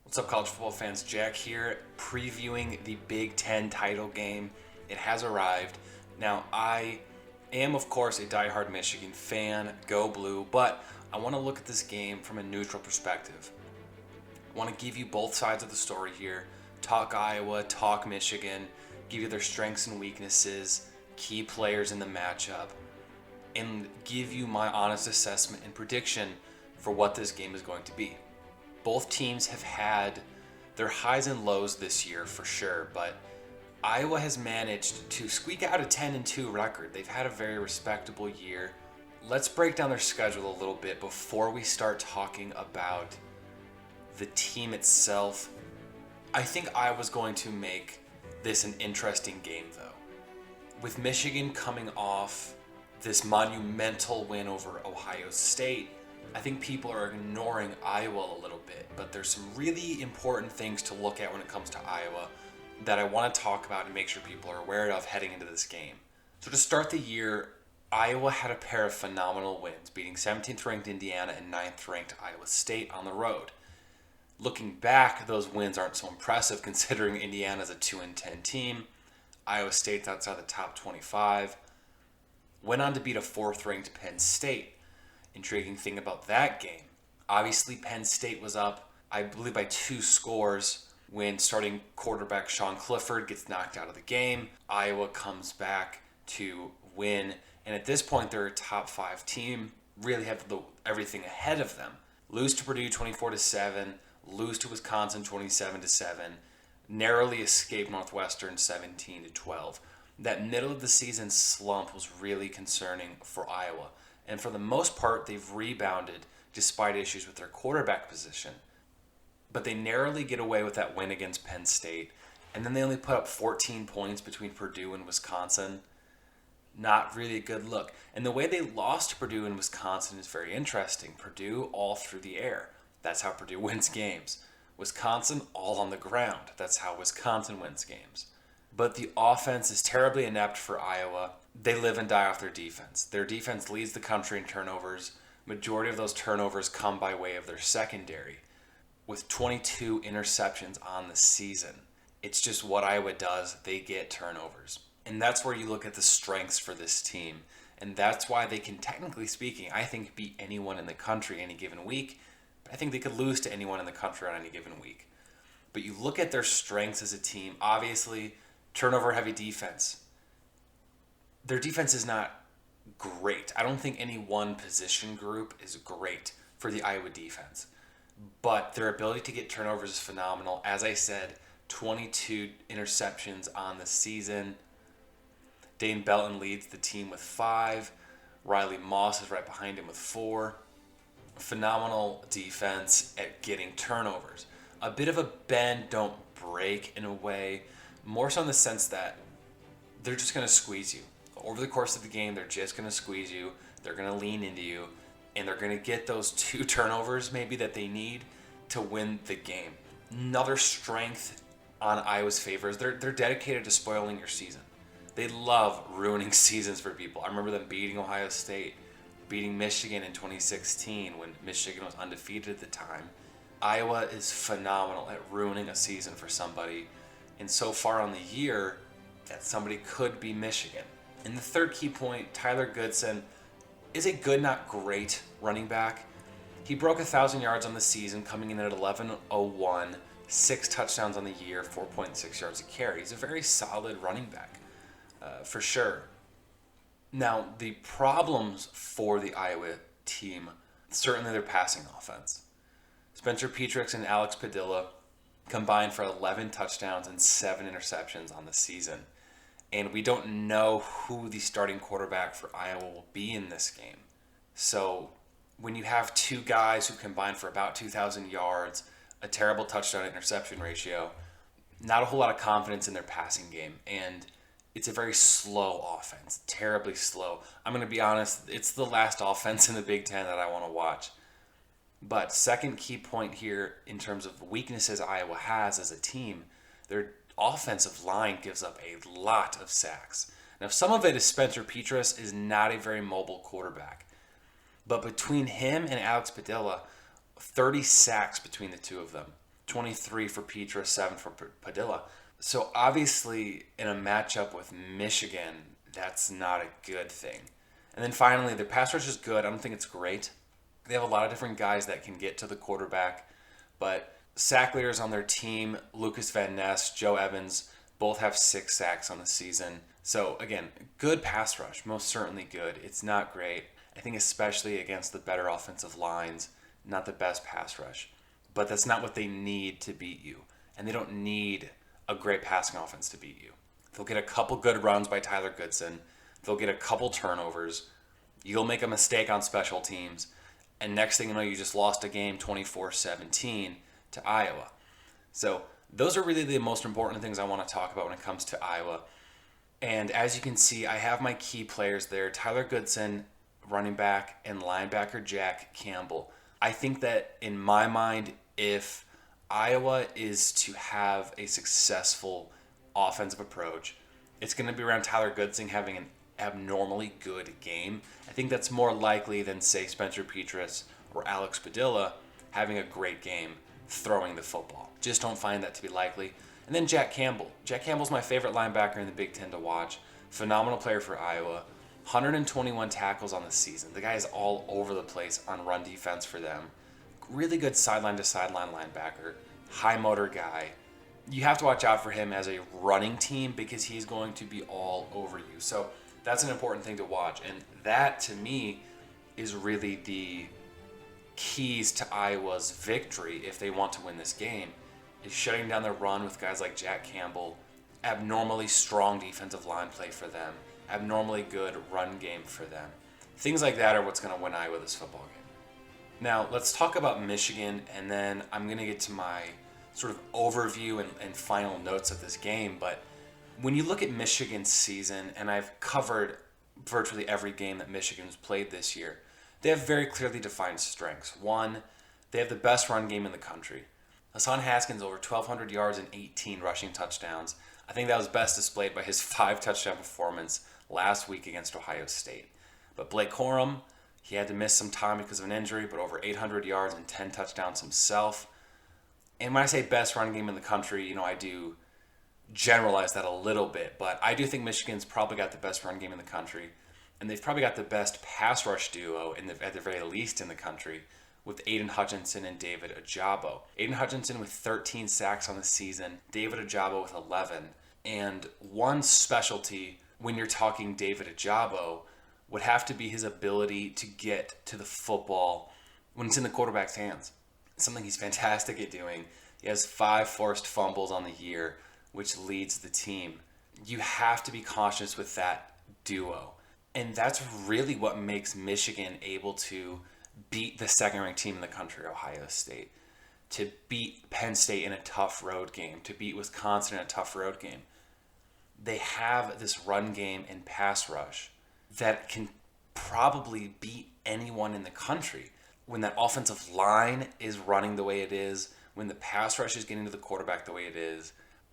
What's up, college football fans? Jack here, previewing the Big Ten title game. It has arrived. Now, I am, of course, a diehard Michigan fan, go blue, but I want to look at this game from a neutral perspective. I want to give you both sides of the story here, talk Iowa, talk Michigan, give you their strengths and weaknesses, key players in the matchup, and give you my honest assessment and prediction for what this game is going to be. Both teams have had their highs and lows this year for sure, but Iowa has managed to squeak out a 10-2 record. They've had a very respectable year. Let's break down their schedule a little bit before we start talking about the team itself. I think Iowa's going to make this an interesting game, though. With Michigan coming off this monumental win over Ohio State, I think people are ignoring Iowa a little bit, but there's some really important things to look at when it comes to Iowa that I want to talk about and make sure people are aware of heading into this game. So to start the year, Iowa had a pair of phenomenal wins, beating 17th ranked Indiana and 9th ranked Iowa State on the road. Looking back, those wins aren't so impressive considering Indiana's a 2-10 team. Iowa State's outside the top 25. Went on to beat a 4th ranked Penn State. Intriguing thing about that game, obviously Penn State was up, I believe, by 2 scores when starting quarterback Sean Clifford gets knocked out of the game. Iowa comes back to win, and at this point they're a top 5 team, really have everything ahead of them. Lose to Purdue 24-7, lose to Wisconsin 27-7, narrowly escape Northwestern 17-12. That middle of the season slump was really concerning for Iowa. And for the most part, they've rebounded despite issues with their quarterback position. But they narrowly get away with that win against Penn State. And then they only put up 14 points between Purdue and Wisconsin. Not really a good look. And the way they lost to Purdue and Wisconsin is very interesting. Purdue all through the air. That's how Purdue wins games. Wisconsin all on the ground. That's how Wisconsin wins games. But the offense is terribly inept for Iowa. They live and die off their defense. Their defense leads the country in turnovers. Majority of those turnovers come by way of their secondary, with 22 interceptions on the season. It's just what Iowa does. They get turnovers. And that's where you look at the strengths for this team. And that's why they can, technically speaking, I think, beat anyone in the country any given week. But I think they could lose to anyone in the country on any given week. But you look at their strengths as a team, obviously, turnover-heavy defense. Their defense is not great. I don't think any one position group is great for the Iowa defense. But their ability to get turnovers is phenomenal. As I said, 22 interceptions on the season. Dane Belton leads the team with 5. Riley Moss is right behind him with 4. Phenomenal defense at getting turnovers. A bit of a bend, don't break in a way. More so in the sense that they're just going to squeeze you. Over the course of the game, they're just going to squeeze you. They're going to lean into you. And they're going to get those 2 turnovers maybe that they need to win the game. Another strength on Iowa's favor is they're dedicated to spoiling your season. They love ruining seasons for people. I remember them beating Ohio State, beating Michigan in 2016 when Michigan was undefeated at the time. Iowa is phenomenal at ruining a season for somebody. And so far on the year, that somebody could be Michigan. And the third key point, Tyler Goodson is a good, not great running back. He broke 1,000 yards on the season, coming in at 11.01, 6 touchdowns on the year, 4.6 yards a carry. He's a very solid running back, for sure. Now, the problems for the Iowa team, certainly their passing offense. Spencer Petras and Alex Padilla combined for 11 touchdowns and 7 interceptions on the season. And we don't know who the starting quarterback for Iowa will be in this game. So when you have 2 guys who combine for about 2,000 yards, a terrible touchdown-interception ratio, not a whole lot of confidence in their passing game. And it's a very slow offense, terribly slow. I'm going to be honest, it's the last offense in the Big Ten that I want to watch. But second key point here in terms of weaknesses Iowa has as a team, their offensive line gives up a lot of sacks. Now, some of it is Spencer Petras is not a very mobile quarterback. But between him and Alex Padilla, 30 sacks between the two of them. 23 for Petra, 7 for Padilla. So obviously in a matchup with Michigan, that's not a good thing. And then finally, their pass rush is good. I don't think it's great. They have a lot of different guys that can get to the quarterback, but sack leaders on their team, Lucas Van Ness, Joe Evans, both have 6 sacks on the season. So again, good pass rush, most certainly good. It's not great. I think especially against the better offensive lines, not the best pass rush. But that's not what they need to beat you. And they don't need a great passing offense to beat you. They'll get a couple good runs by Tyler Goodson. They'll get a couple turnovers. You'll make a mistake on special teams. And next thing you know, you just lost a game 24-17 to Iowa. So those are really the most important things I want to talk about when it comes to Iowa. And as you can see, I have my key players there. Tyler Goodson, running back, and linebacker Jack Campbell. I think that in my mind, if Iowa is to have a successful offensive approach, it's going to be around Tyler Goodson having an abnormally good game. I think that's more likely than, say, Spencer Petras or Alex Padilla having a great game throwing the football. Just don't find that to be likely. And then Jack Campbell. Jack Campbell's my favorite linebacker in the Big Ten to watch. Phenomenal player for Iowa. 121 tackles on the season. The guy is all over the place on run defense for them. Really good sideline-to-sideline linebacker. High motor guy. You have to watch out for him as a running team because he's going to be all over you. So that's an important thing to watch. And that, to me, is really the keys to Iowa's victory if they want to win this game, is shutting down their run with guys like Jack Campbell, abnormally strong defensive line play for them, abnormally good run game for them. Things like that are what's going to win Iowa this football game. Now, let's talk about Michigan, and then I'm going to get to my sort of overview and final notes of this game. But when you look at Michigan's season, and I've covered virtually every game that Michigan's played this year, they have very clearly defined strengths. One, they have the best run game in the country. Hassan Haskins over 1,200 yards and 18 rushing touchdowns. I think that was best displayed by his 5-touchdown performance last week against Ohio State. But Blake Corum, he had to miss some time because of an injury, but over 800 yards and 10 touchdowns himself. And when I say best run game in the country, I do generalize that a little bit, but I do think Michigan's probably got the best run game in the country, and they've probably got the best pass rush duo at the very least in the country, with Aiden Hutchinson and David Ojabo. Aiden Hutchinson with 13 sacks on the season, David Ojabo with 11, and one specialty when you're talking David Ojabo would have to be his ability to get to the football when it's in the quarterback's hands. It's something he's fantastic at doing. He has 5 forced fumbles on the year, which leads the team. You have to be cautious with that duo. And that's really what makes Michigan able to beat the second-ranked team in the country, Ohio State, to beat Penn State in a tough road game, to beat Wisconsin in a tough road game. They have this run game and pass rush that can probably beat anyone in the country. When that offensive line is running the way it is, when the pass rush is getting to the quarterback the way it is,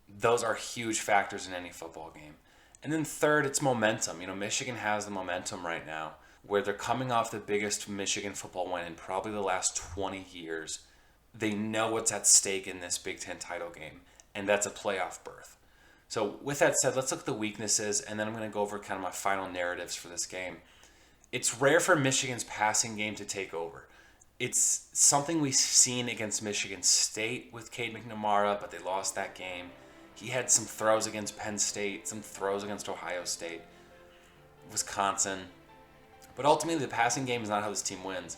those are huge factors in any football game. And then third, it's momentum. Michigan has the momentum right now where they're coming off the biggest Michigan football win in probably the last 20 years. They know what's at stake in this Big Ten title game, and that's a playoff berth. So with that said, let's look at the weaknesses, and then I'm going to go over kind of my final narratives for this game. It's rare for Michigan's passing game to take over. It's something we've seen against Michigan State with Cade McNamara, but they lost that game. He had some throws against Penn State, some throws against Ohio State, Wisconsin. But ultimately, the passing game is not how this team wins.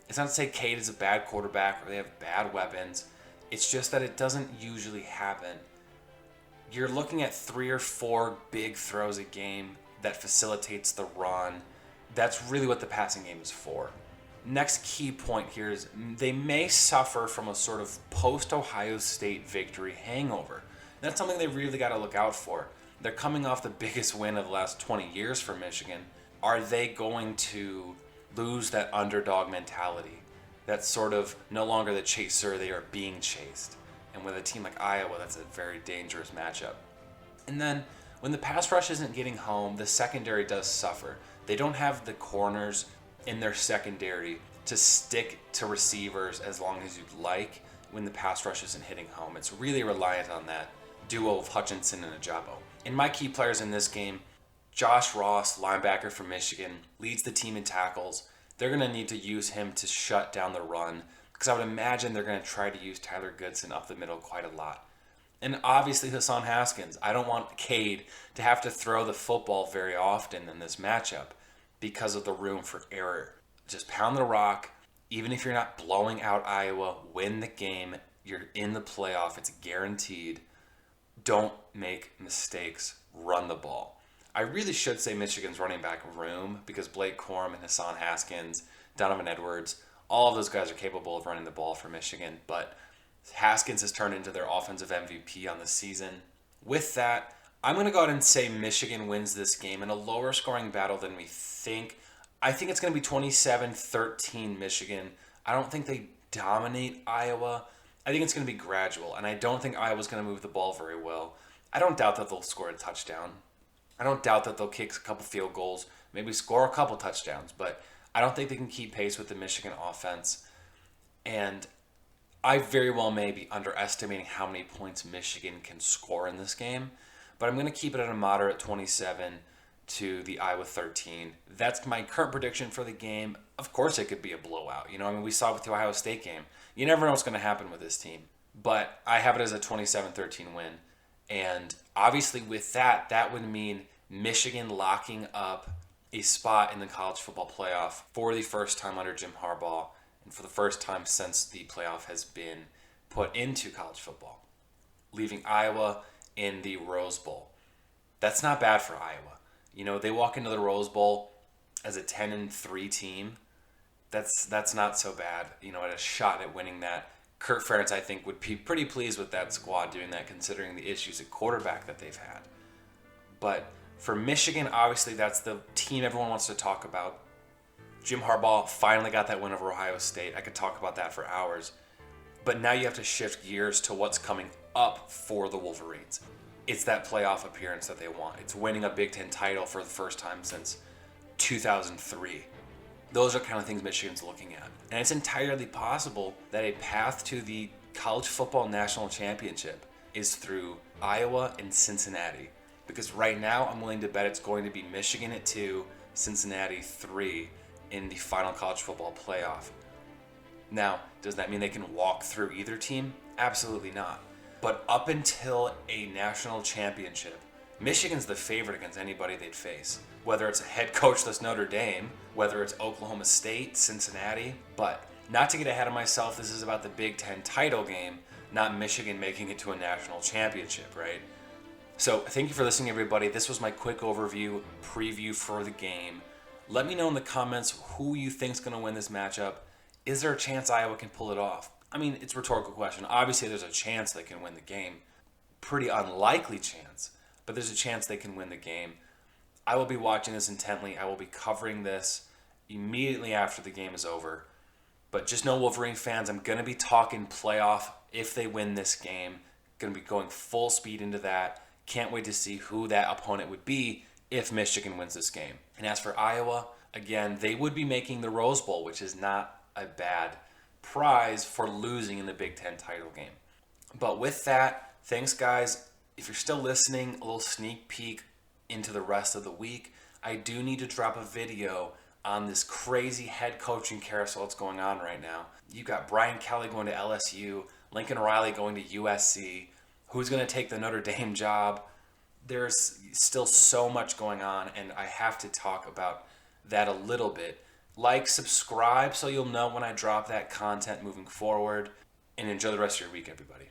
It's not to say Cade is a bad quarterback or they have bad weapons. It's just that it doesn't usually happen. You're looking at 3 or 4 big throws a game that facilitates the run. That's really what the passing game is for. Next key point here is they may suffer from a sort of post-Ohio State victory hangover. That's something they really got to look out for. They're coming off the biggest win of the last 20 years for Michigan. Are they going to lose that underdog mentality? That's sort of no longer the chaser, they are being chased. And with a team like Iowa, that's a very dangerous matchup. And then when the pass rush isn't getting home, the secondary does suffer. They don't have the corners in their secondary to stick to receivers as long as you'd like. when the pass rush isn't hitting home. It's really reliant on that duo of Hutchinson and Ajabo. And my key players in this game, Josh Ross, linebacker from Michigan, leads the team in tackles. They're going to need to use him to shut down the run because I would imagine they're going to try to use Tyler Goodson up the middle quite a lot. And obviously Hassan Haskins. I don't want Cade to have to throw the football very often in this matchup because of the room for error. Just pound the rock. Even if you're not blowing out Iowa, win the game. You're in the playoff. It's guaranteed. Don't make mistakes. Run the ball. I really should say Michigan's running back room because Blake Corum and Hassan Haskins, Donovan Edwards, all of those guys are capable of running the ball for Michigan, but Haskins has turned into their offensive MVP on the season. With that, I'm going to go ahead and say Michigan wins this game in a lower scoring battle than we think. I think it's going to be 27-13 Michigan. I don't think they dominate Iowa. I think it's going to be gradual, and I don't think Iowa's going to move the ball very well. I don't doubt that they'll score a touchdown. I don't doubt that they'll kick a couple field goals, maybe score a couple touchdowns, but I don't think they can keep pace with the Michigan offense. And I very well may be underestimating how many points Michigan can score in this game, but I'm going to keep it at a moderate 27 to the Iowa 13. That's my current prediction for the game. Of course, it could be a blowout. We saw it with the Ohio State game. You never know what's going to happen with this team, but I have it as a 27-13 win. And obviously with that, that would mean Michigan locking up a spot in the college football playoff for the first time under Jim Harbaugh and for the first time since the playoff has been put into college football, leaving Iowa in the Rose Bowl. That's not bad for Iowa. They walk into the Rose Bowl as a 10-3 team. That's not so bad. At a shot at winning that. Kurt Ferentz, I think, would be pretty pleased with that squad doing that, considering the issues at quarterback that they've had. But for Michigan, obviously, that's the team everyone wants to talk about. Jim Harbaugh finally got that win over Ohio State. I could talk about that for hours. But now you have to shift gears to what's coming up for the Wolverines. It's that playoff appearance that they want. It's winning a Big Ten title for the first time since 2003. Those are kind of things Michigan's looking at. And it's entirely possible that a path to the college football national championship is through Iowa and Cincinnati. Because right now, I'm willing to bet it's going to be Michigan at 2, Cincinnati 3 in the final college football playoff. Now, does that mean they can walk through either team? Absolutely not. But up until a national championship, Michigan's the favorite against anybody they'd face. Whether it's a head coach that's Notre Dame, whether it's Oklahoma State, Cincinnati. But not to get ahead of myself, this is about the Big Ten title game, not Michigan making it to a national championship, right? So thank you for listening, everybody. This was my quick preview for the game. Let me know in the comments who you think's going to win this matchup. Is there a chance Iowa can pull it off? I mean, it's a rhetorical question. Obviously, there's a chance they can win the game. Pretty unlikely chance, but there's a chance they can win the game. I will be watching this intently. I will be covering this immediately after the game is over. But just know, Wolverine fans, I'm going to be talking playoff if they win this game. Going to be going full speed into that. Can't wait to see who that opponent would be if Michigan wins this game. And as for Iowa, again, they would be making the Rose Bowl, which is not a bad prize for losing in the Big Ten title game. But with that, thanks, guys. If you're still listening, a little sneak peek into the rest of the week. I do need to drop a video on this crazy head coaching carousel that's going on right now. You've got Brian Kelly going to LSU, Lincoln Riley going to USC. Who's going to take the Notre Dame job? There's still so much going on, and I have to talk about that a little bit. Like, subscribe so you'll know when I drop that content moving forward, and enjoy the rest of your week, everybody.